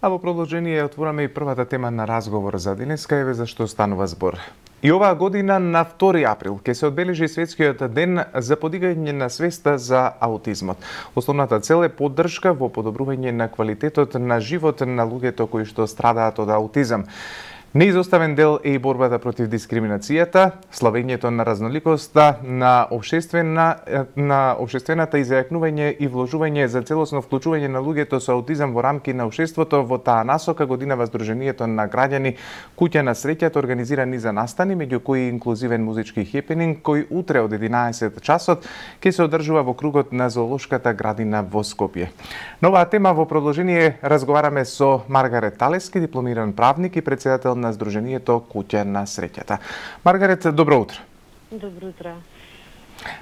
А во продолжение отвораме и првата тема на разговор за денеска, еве за што станува збор. И оваа година на 2 април ќе се одбележи светскиот ден за подигање на свеста за аутизмот. Основната цел е поддршка во подобрување на квалитетот на живот на луѓето кои што страдаат од аутизам. Неизоставен дел е и борбата против дискриминацијата, славењето на разноликоста, на општествената изјакнување и вложување за целосно вклучување на луѓето со аутизам во рамки на општеството. Во таа насока годинава Сдруженијето на граѓани Куќа на среќата организира низа настани, меѓу кои инклузивен музички хепенинг кој утре од 11 часот ќе се одржува во кругот на зоолошката градина во Скопје. На оваа тема во продолжение разговараме со Маргарет Талески, дипломиран правник и председател на Сдруженијето Куќа на среќата. Маргарет, добро утро. Добро утро.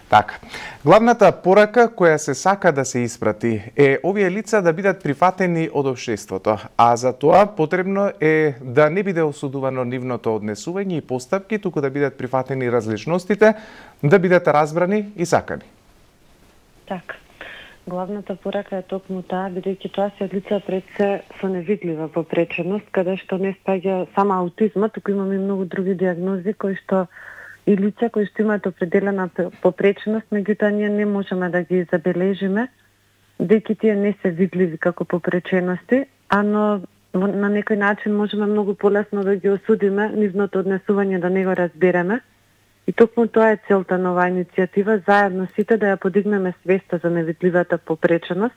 Така, главната порака која се сака да се испрати е овие лица да бидат прифатени од општеството, а за тоа потребно е да не биде осудувано нивното однесување и постапки, туку да бидат прифатени различностите, да бидат разбрани и сакани. Така. Главната порака е токму таа, бидејќи тоа се лица пред се со невидлива попреченост, каде што не спаѓа само аутизмот, туку имаме многу други диагнози кои што и лица кои што имаат определена попреченост, меѓутоа ние не можеме да ги забележиме, бидејќи тие не се видливи како попречености, но на некој начин можеме многу полесно да ги осудиме, нивното однесување да не го разбереме. И токму тоа е целта на оваа иницијатива, заедно сите да ја подигнеме свеста за невидливата попреченост,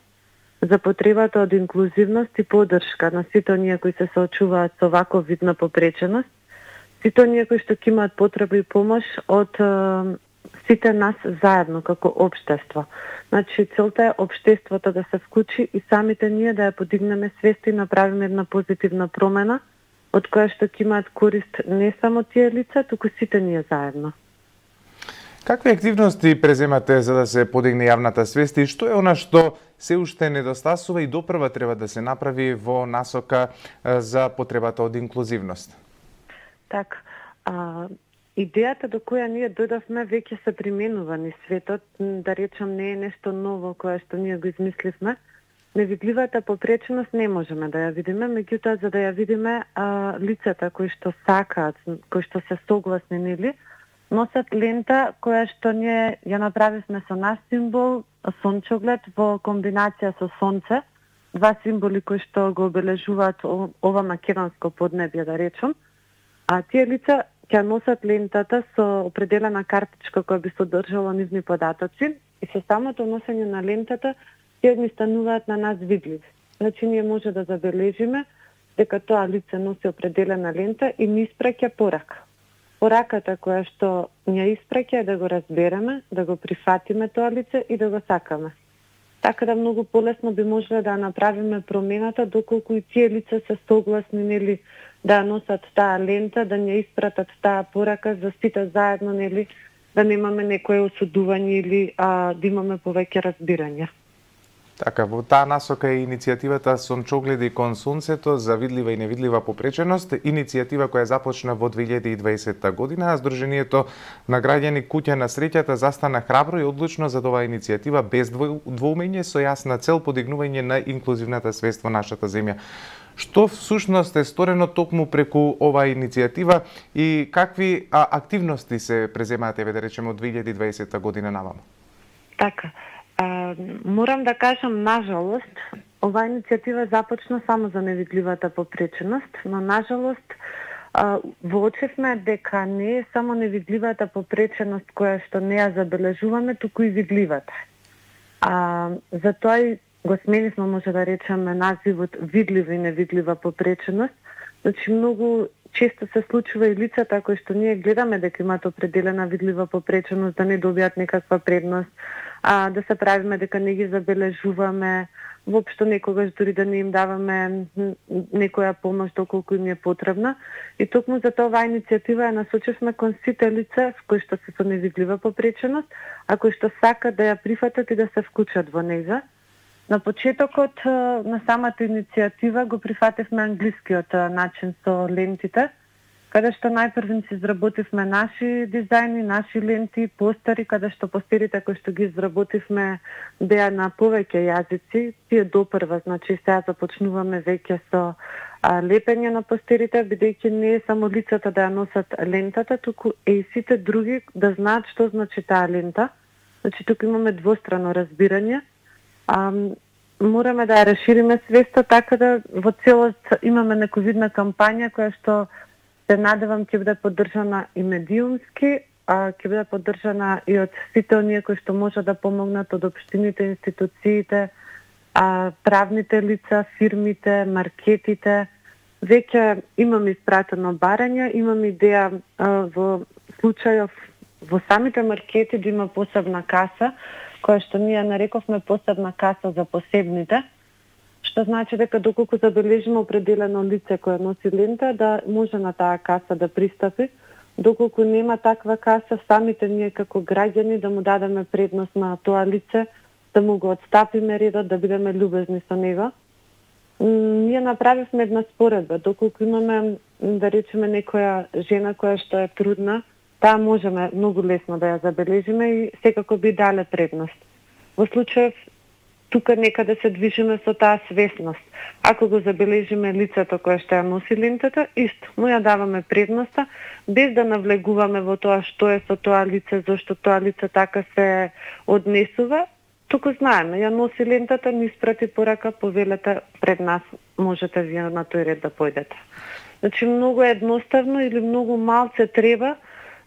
за потребата од инклузивност и поддршка на сите оние кои се соочуваат со ваков вид на попреченост, сите оние кои што ќе имаат потреба и помош од сите нас заедно како општество. Значи целта е општеството да се вклучи и самите ние да ја подигнеме свеста и направиме една позитивна промена, од која што ќе имаат корист не само тие лица, туку сите ние заедно. Какви активности преземате за да се подигне јавната свест и што е она што се уште недостасува и допрва треба да се направи во насока за потребата од инклузивност? Така, идејата до која ние дојдовме веќе се применува низ светот, да речем не е нешто ново кое што ние го измисливме. Невидливата попреченост не можеме да ја видиме, меѓутоа за да ја видиме лицата кои што сакаат, кои што се согласни нели, носат лента која што ние ја направивме со наш символ, сончоглед во комбинација со сонце, два символи кои што го обележуваат ова македонско поднебје, да речем. А тие лица ќе носат лентата со определена картичка која би содржала нивни податоци и со самото носење на лентата тие ни стануваат на нас видливи. Значи ние може да забележиме дека тоа лице носи определена лента и ни испраќа порака. Пораката која што ни испраќа е да го разбереме, да го прифатиме тоа лице и да го сакаме. Така да многу полесно би можеле да направиме промената доколку и тие лица се согласни нели да носат таа лента, да ни испратат таа порака за сите заедно нели да немаме некое осудување или да имаме повеќе разбирање. Така, во таа насока е иницијативата Сончогледи кон сонцето за видлива и невидлива попреченост, иницијатива која започна во 2020 година, а Сдруженијето на граѓани Куќа на среќата застана храбро и одлучно за оваа иницијатива без двоумење со јасна цел подигнување на инклузивната свест во нашата земја. Што всушност е сторено токму преку оваа иницијатива и какви активности се преземаат, еве да речеме, од 2020 година наваму? Така, морам да кажам, нажалост, оваа иницијатива започна само за невидливата попреченост, но нажалост воочевме дека не е само невидливата попреченост која што не ја забележуваме, туку и видливата. Затоа и го сменивме, може да речеме, називот видлива и невидлива попреченост. Значи многу често се случува и лицата кои што ние гледаме дека имаат определена видлива попреченост да не добијат некаква предност, да се правиме дека не ги забележуваме, воопшто некогаш дури да не им даваме некоја помош доколку им е потребна. И токму за тоа иницијатива ја насочивме кон сите лица кои што се со невидлива попреченост, а кои што сакат да ја прифатат и да се вклучат во неја. На почетокот на самата иницијатива го прифативме англискиот начин со лентите, каде што најпрвен си изработивме наши дизајни, наши ленти, постери, каде што постерите кои што ги изработивме беа на повеќе јазици. Тие допрва, значи сега започнуваме веќе со лепење на постерите, бидејќи не е само лицата да ја носат лентата, туку и сите други да знаат што значи таа лента. Значи туку имаме двострано разбирање. Мораме да ја расшириме свеста, така да во целост имаме нековидна кампања која што се надевам ќе биде поддржана и медиумски, ќе биде поддржана и од сите оние кои што може да помогнат од општините, институциите, правните лица, фирмите, маркетите. Веќе имам испратено барање, имам идеја во случајов во самите маркети да има посебна каса, која што ние нарековме посебна каса за посебните, што значи дека доколку забележиме определено лице кое носи лента, да може на таа каса да пристапи. Доколку нема таква каса, самите ние како граѓани да му дадеме предност на тоа лице, да му го отстапиме редот, да бидеме љубезни со него. Ние направивме една споредба, доколку имаме, да речеме, некоја жена која што е трудна, таа можеме многу лесно да ја забележиме и секако би дале предност. Во случајов тука некаде се движиме со таа свесност. Ако го забележиме лицето кое што ја носи лентата, исто, му ја даваме предноста, без да навлегуваме во тоа што е со тоа лице, зашто тоа лице така се однесува, туку знаеме, ја носи лентата, ни испрати порака, повелете пред нас, можете вие на тој ред да појдете. Значи, многу едноставно или многу малце треба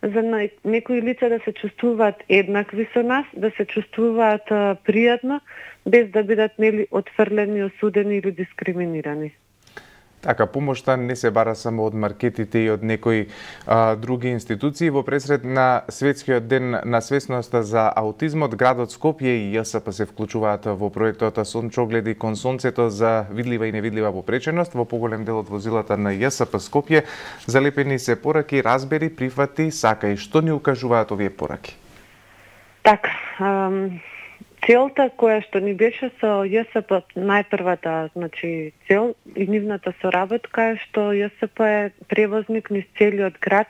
за некои лица да се чувствуваат еднакви со нас, да се чувствуваат пријатно, без да бидат нели отфрлени, осудени или дискриминирани. Така, помошта не се бара само од маркетите и од некои други институции. Во пресред на Светскиот ден на свесноста за аутизмот, градот Скопје и ЈСП се вклучуваат во проектот Сончогледи кон сонцето за видлива и невидлива попреченост. Во поголем дел од возилата на ЈСП Скопје залепени се пораки, разбери, прифати, сакај. Што ни укажуваат овие пораки? Така, целта која што ни беше со ЈСП, најпрвата, значи, цел и нивната соработка е што ЈСП е превозник низ целиот град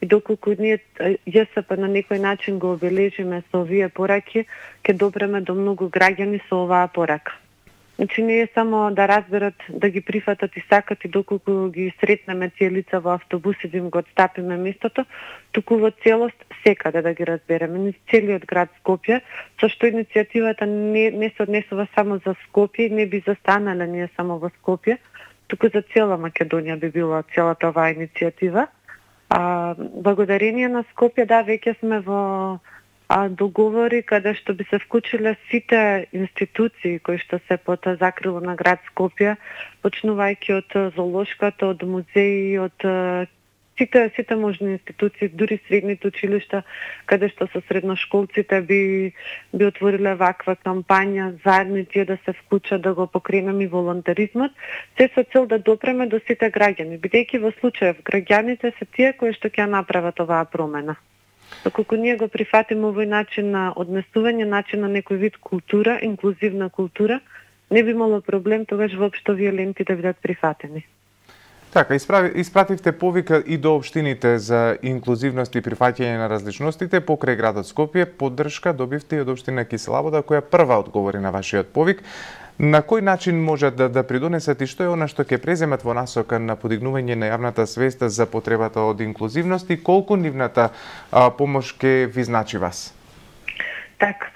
и доколку ние ЈСП на некој начин го обележиме со овие пораки, ќе допреме до многу граѓани со оваа порака. Значи не е само да разберат, да ги прифатат и сакат и доколку ги сретнеме тие лица во автобус и да им го отстапиме местото, туку во целост секаде да ги разбереме, низ целиот град Скопје, со што иницијативата не се однесува само за Скопје, не би застанала ние само во Скопје, туку за цела Македонија би била целата оваа иницијатива. Благодарение на Скопје, да, веќе сме во договори каде што би се вклучиле сите институции кои што се под закрило на град Скопје, почнувајќи од зоолошката, од музеи, од сите можни институции, дури средните училишта, каде што со средношколците би отвориле ваква кампања, заедно тие да се вклучат, да го покренеме и волонтеризмот, се со цел да допреме до сите граѓани, бидејќи во случајов граѓаните се тие кои што ќе направат оваа промена. Доколку ние го прифатиме овој начин на однесување, начин на некој вид култура, инклузивна култура, не би имало проблем тогаш воопшто овие ленти да бидат прифатени. Така, испративте повика и до општините за инклузивност и прифаќање на различностите покрај градот Скопје. Поддршка добивте и од општина Киселавода, која прва одговори на вашиот повик. На кој начин можат да придонесат и што е она што ќе преземат во насока на подигнување на јавната свест за потребата од инклузивност и колку нивната помош ќе ви значи вас? Така,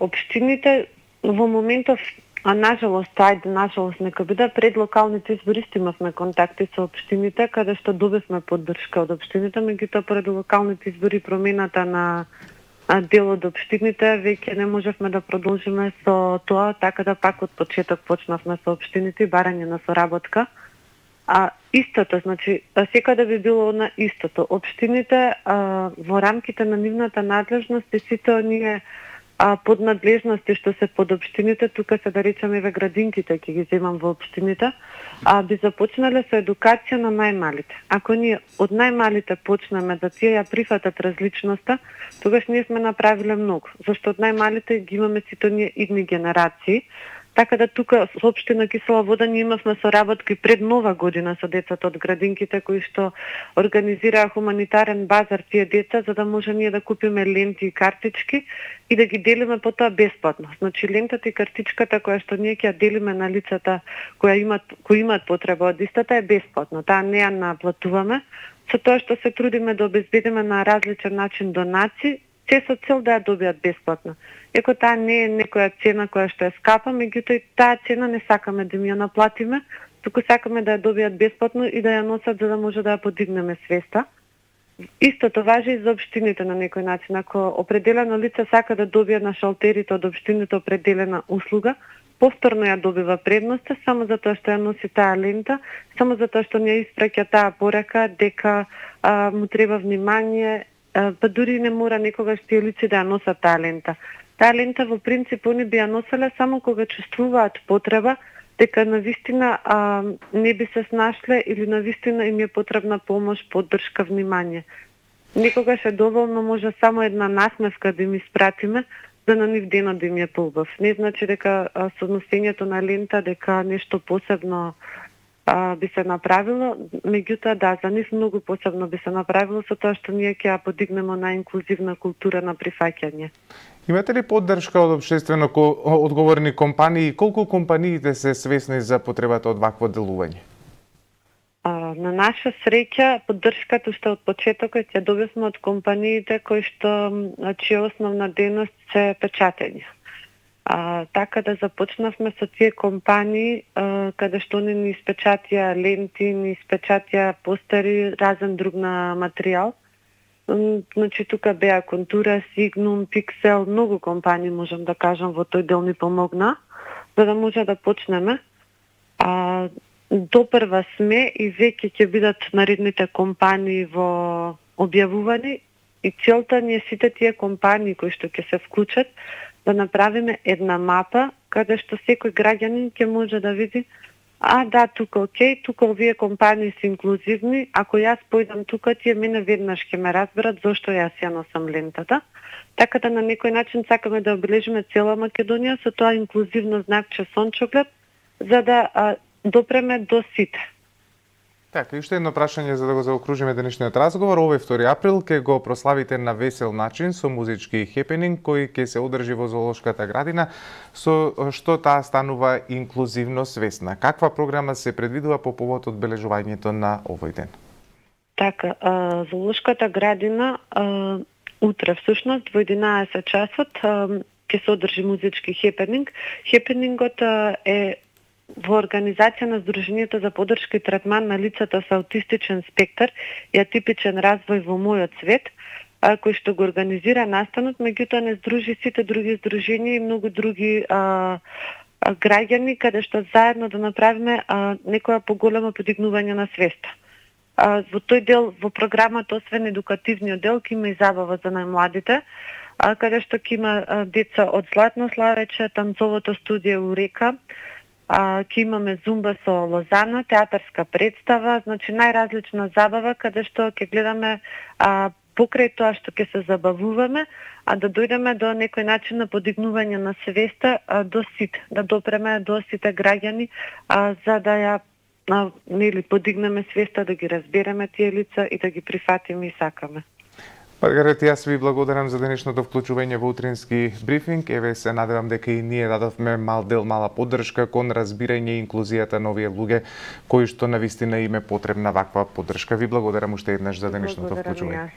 општините во моментов, нажалост нека биде, пред локалните избори имавме контакти со општините, каде што добивме поддршка од општините, меѓутоа пред локалните избори промената на дел од општините, веќе не можевме да продолжиме со тоа, така да пак од почеток почнавме со општините и барање на соработка. Истото, значи, секаде би било на истото. Општините во рамките на нивната надлежност и сите оние поднадлежности што се под општините, тука се да речеме ве градинките ќе ги земам во општините, би започнале со едукација на најмалите. Ако ние од најмалите почнеме да тие ја прифатат различноста, тогаш ние сме направиле многу, зашто од најмалите ги имаме сите ние идни генерации, Така да тука со општина Кисела вода ние имавме соработки пред Нова година со децата од градинките кои што организираа хуманитарен базар тие деца за да може ние да купиме ленти и картички и да ги делиме потоа бесплатно. Значи лентата и картичката која што ние ќе ја делиме на лицата кои имаат потреба од истата е бесплатно. Таа не ја наплатуваме, со тоа што се трудиме да обезбедиме на различен начин донации, се со цел да ја добијат бесплатно. Еко таа не е некоја цена која што е скапа, меѓутоа и таа цена не сакаме да ми ја наплатиме, туку сакаме да ја добијат бесплатно и да ја носат за да може да ја подигнеме свеста. Истото важи и за општините на некој начин. Ако определено лице сака да добие на шалтерите од општините определена услуга, повторно ја добива предност само затоа што ја носи таа лента, само затоа што не ја испраќа таа порака дека му треба внимание, па дури не мора некогаш тие лица да ја носат таа лента. Таа лента во принцип они би ја носеле само кога чувствуваат потреба дека навистина не би се снашле или навистина им е потребна помош, поддршка, внимание. Некогаш е доволно може само една насмевка да им испратиме, за на нив денот да им е поубав. Не значи дека соодносењето на лента дека нешто посебно би се направило, меѓутоа да, за нив многу посебно би се направило со тоа што ние ќе ја подигнеме на инклузивна култура на прифаќање. Имате ли поддршка од општествено одговорни компании? Колку компаниите се свесни за потребата од вакво делување? На наша среќа, поддршката што од почетокот ја добивме од компаниите кои што чија основна дејност се печатење. Така да започнавме со тие компании каде што они ни испечатија ленти, ни испечатија постери, разен друг на материјал. Значи тука беа Контура, Сигнум, Пиксел, многу компании можам да кажам во тој дел ни помогна за да може да почнеме. Допрва сме и веќе ќе бидат наредните компании во објавувани и целта ни е сите тие компании кои што ќе се вклучат да направиме една мапа каде што секој граѓанин ќе може да види да, тука окей, тука овие компании се инклузивни, ако јас појдам тука, тие мене веднаш ќе ме разберат зошто јас ја носам лентата. Така да на некој начин сакаме да обележиме цела Македонија со тоа инклузивно знакче сончоглед, за да допреме до сите. Така, уште едно прашање за да го заокружиме денешниот разговор. Овој 2 април ќе го прославите на весел начин со музички хепенинг кој ќе се одржи во Зоолошката градина, со што таа станува инклузивно свесна. Каква програма се предвидува по повод одбележувањето на овој ден? Така, Зоолошката градина утре всушност во 11 часот ќе се одржи музички хепенинг. Хепенингот е во организација на Сдруженијето за поддршка и третман на лицата со аутистичен спектар и атипичен развој во мојот свет, кој што го организира настанот, меѓутоа не здружи сите други здруженија и многу други граѓани каде што заедно да направиме некоја поголемо подигнување на свеста. Во тој дел, во програмата, освен едукативниот дел, ќе има и забава за најмладите, каде што ќе има деца од Златно Славече, танцовото студио Урека, ќе имаме зумба со Лозана, театарска представа, значи најразлична забава каде што ќе гледаме покрај тоа што ќе се забавуваме, да дојдеме до некој начин на подигнување на свеста до сите, да допреме до сите граѓани за да ја подигнеме свеста, да ги разбереме тие лица и да ги прифатиме и сакаме. Маргарет, јас ви благодарам за денешното вклучување во утрински брифинг. Еве се надевам дека и ние дадовме мала поддршка кон разбирање и инклузијата на овие луѓе кои што навистина им е потребна ваква поддршка. Ви благодарам уште еднаш за денешното вклучување.